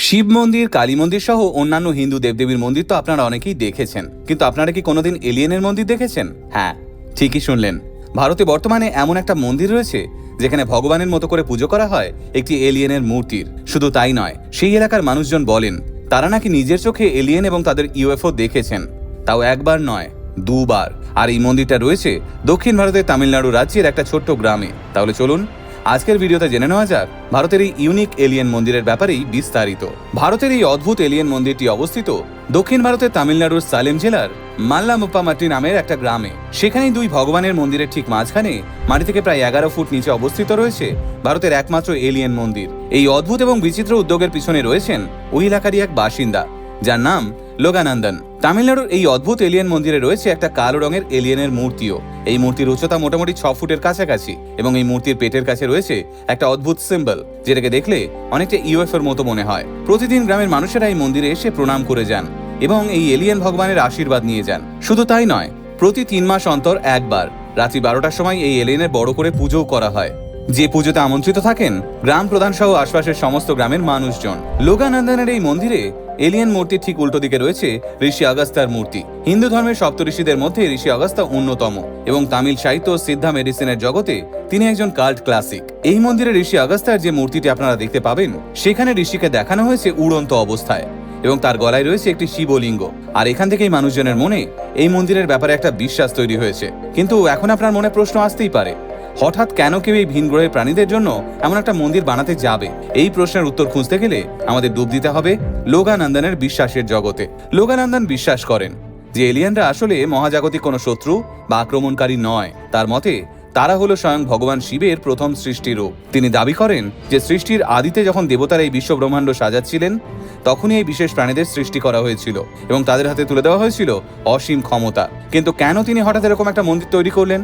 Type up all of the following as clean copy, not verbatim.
শিব মন্দির, কালী মন্দির সহ অন্যান্য হিন্দু দেবদেবীর মন্দির তো আপনারা অনেকেই দেখেছেন, কিন্তু আপনারা কি কোনোদিন এলিয়েনের মন্দির দেখেছেন? হ্যাঁ, ঠিকই শুনলেন। ভারতে বর্তমানে এমন একটা মন্দির রয়েছে যেখানে ভগবানের মতো করে পুজো করা হয় একটি এলিয়েনের মূর্তির। শুধু তাই নয়, সেই এলাকার মানুষজন বলেন তারা নাকি নিজের চোখে এলিয়েন এবং তাদের ইউএফও দেখেছেন, তাও একবার নয়, দুবার। আর এই মন্দিরটা রয়েছে দক্ষিণ ভারতের তামিলনাড়ু রাজ্যের একটা ছোট্ট গ্রামে। তাহলে চলুন আজকের ভিডিওতে জেনে নেওয়া যাক ভারতের এই ইউনিক এলিয়েন মন্দিরের ব্যাপারেই বিস্তারিত। ভারতের এই অদ্ভুত এলিয়েন মন্দিরটি অবস্থিত দক্ষিণ ভারতের তামিলনাড়ুর সালেম জেলার মাল্লামুপ্পামাট্টি নামের একটা গ্রামে। সেখানেই দুই ভগবানের মন্দিরের ঠিক মাঝখানে মাটি থেকে প্রায় 11 ফুট নিচে অবস্থিত রয়েছে ভারতের একমাত্র এলিয়েন মন্দির। এই অদ্ভুত এবং বিচিত্র উদ্যোগের পিছনে রয়েছেন ওই এলাকারই এক বাসিন্দা, যার নাম লোগানন্দন। তামিলনাড়ুর এই অদ্ভুত এলিয়েন মন্দিরে রয়েছে একটা কালো রঙের এলিয়েনের মূর্তিও। এই মূর্তির উচ্চতা মোটামুটি 6 ফুটের কাছাকাছি এবং এই মূর্তির পেটের কাছে রয়েছে একটা অদ্ভুত সিম্বল, যেটাকে দেখলে অনেকটা ইউএফওর মতো মনে হয়। প্রতিদিন গ্রামের মানুষেরা এই মন্দিরে এসে প্রণাম করে যান এবং এই এলিয়েন ভগবানের আশীর্বাদ নিয়ে যান। শুধু তাই নয়, প্রতি 3 মাস অন্তর একবার রাত্রি 12টার সময় এই এলিয়েনের বড় করে পুজোও করা হয়, যে পুজোতে আমন্ত্রিত থাকেন গ্রাম প্রধান সহ আশপাশের সমস্ত গ্রামের মানুষজন। লোগানন্দনের এই মন্দিরে এলিয়েন মূর্তির ঠিক উল্টো দিকে রয়েছে ঋষি অগস্ত্যার মূর্তি। হিন্দু ধর্মের সপ্তঋষিদের মধ্যে ঋষি অগস্ত্যা অন্যতম এবং তামিল সাহিত্য ও সিদ্ধা মেডিসিনের জগতে তিনি একজন কাল্ট ক্লাসিক। এই মন্দিরে ঋষি অগস্ত্যার যে মূর্তিটি আপনারা দেখতে পাবেন, সেখানে ঋষিকে দেখানো হয়েছে উড়ন্ত অবস্থায় এবং তার গলায় রয়েছে একটি শিবলিঙ্গ। আর এখান থেকেই মানুষজনের মনে এই মন্দিরের ব্যাপারে একটা বিশ্বাস তৈরি হয়েছে। কিন্তু এখন আপনার মনে প্রশ্ন আসতেই পারে, হঠাৎ কেন কেউ এই ভিন গ্রহের প্রাণীদের জন্য এমন একটা মন্দির বানাতে যাবে? এই প্রশ্নের উত্তর খুঁজতে গেলে আমাদের ডুব দিতে হবে লোগানন্দনের বিশ্বাসের জগতে। লোগানন্দন বিশ্বাস করেন যে এলিয়েনরা আসলে মহাজাগতিক কোনো শত্রু বা আক্রমণকারী নয়। তার মতে তারা হলো স্বয়ং ভগবান শিবের প্রথম সৃষ্টি রূপ। তিনি দাবি করেন যে সৃষ্টির আদিতে যখন দেবতারা এই বিশ্ব ব্রহ্মাণ্ড সাজাচ্ছিলেন, তখনই এই বিশেষ প্রাণীদের সৃষ্টি করা হয়েছিল এবং তাদের হাতে তুলে দেওয়া হয়েছিল অসীম ক্ষমতা। কিন্তু কেন তিনি হঠাৎ এরকম একটা মন্দির তৈরি করলেন,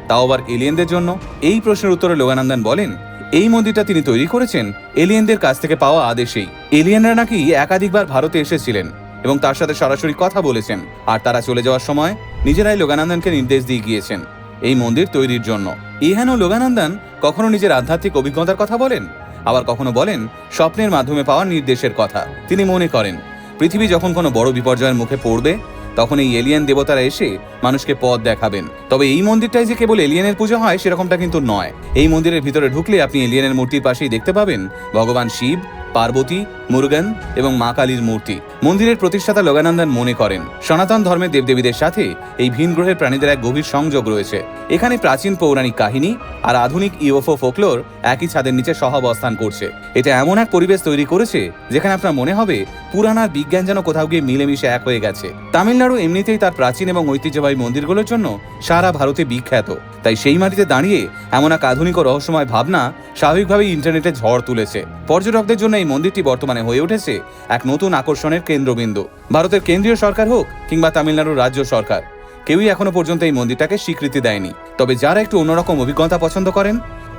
তাও আবার এলিয়েনদের জন্য? এই প্রশ্নের উত্তরে লোগানন্দন বলেন এই মন্দিরটা তিনি তৈরি করেছেন এলিয়েনদের কাছ থেকে পাওয়া আদেশেই। এলিয়েনরা নাকি একাধিকবার ভারতে এসেছিলেন এবং তার সাথে সরাসরি কথা বলেছেন, আর তারা চলে যাওয়ার সময় নিজেরাই লোগানন্দনকে নির্দেশ দিয়ে গিয়েছেন এই মন্দির তৈরির জন্য। এহেন লোগানন্দন কখনো নিজের আধ্যাত্মিক অভিজ্ঞতার কথা বলেন, আবার কখনো বলেন স্বপ্নের মাধ্যমে পাওয়া নির্দেশের কথা। তিনি মনে করেন পৃথিবী যখন কোনো বড় বিপর্যয়ের মুখে পড়বে, তখন এই এলিয়েন দেবতারা এসে মানুষকে পথ দেখাবেন। তবে এই মন্দিরটাই যে কেবল এলিয়েনের পুজো হয় সেরকমটা কিন্তু নয়। এই মন্দিরের ভিতরে ঢুকলে আপনি এলিয়েনের মূর্তির পাশেই দেখতে পাবেন ভগবান শিব, পার্বতী, মুরুগান এবং মা কালীর মূর্তি। মন্দিরের প্রতিষ্ঠাতা লোগানন্দন মনে করেন সনাতন ধর্মের দেবদেবীদের সাথে এই ভিন গ্রহের প্রাণীদের এক গভীর সংযোগ রয়েছে। এখানে প্রাচীন পৌরাণিক কাহিনী আর আধুনিক ইউএফও ফোকলোর একই ছাদের নিচে সহাবস্থান করছে। এটা এমন এক পরিবেশ তৈরি করেছে যেখানে আপনার মনে হবে পুরাণ আর বিজ্ঞান যেন কোথাও গিয়ে মিলেমিশে এক হয়ে গেছে। তামিলনাড়ু এমনিতেই তার প্রাচীন এবং ঐতিহ্যবাহী মন্দিরগুলোর জন্য সারা ভারতে বিখ্যাত, তাই সেই মাটিতে দাঁড়িয়ে এমন এক আধুনিক ও রহস্যময় ভাবনা স্বাভাবিকভাবেই ইন্টারনেটে ঝড় তুলেছে। পর্যটকদের জন্য এই মন্দিরটি বর্তমানে হয়ে উঠেছে এক নতুন আকর্ষণের কেন্দ্রবিন্দু। ভারতের কেন্দ্রীয় সরকার হোক কিংবা তামিলনাড়ুর রাজ্য সরকার, কেউই এখনো পর্যন্ত এই মন্দিরটাকে স্বীকৃতি দেয়নি। তবে যারা একটু অন্যরকম অভিজ্ঞতা পছন্দ করেন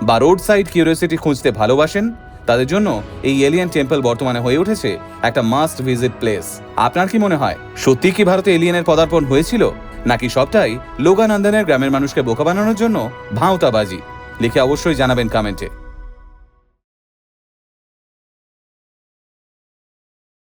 বা রোড সাইড কিউরিওসিটি খুঁজতে ভালোবাসেন, তাদের জন্য এই এলিয়েন টেম্পল বর্তমানে হয়ে উঠেছে একটা মাস্ট ভিজিট প্লেস। আপনার কি মনে হয়, সত্যি কি ভারতে এলিয়েনের পদার্পণ হয়েছিল, নাকি সবটাই লোগানন্দনের গ্রামের মানুষকে বোকা বানানোর জন্য ভাঁওতাবাজি? লিখে অবশ্যই জানাবেন কমেন্টে।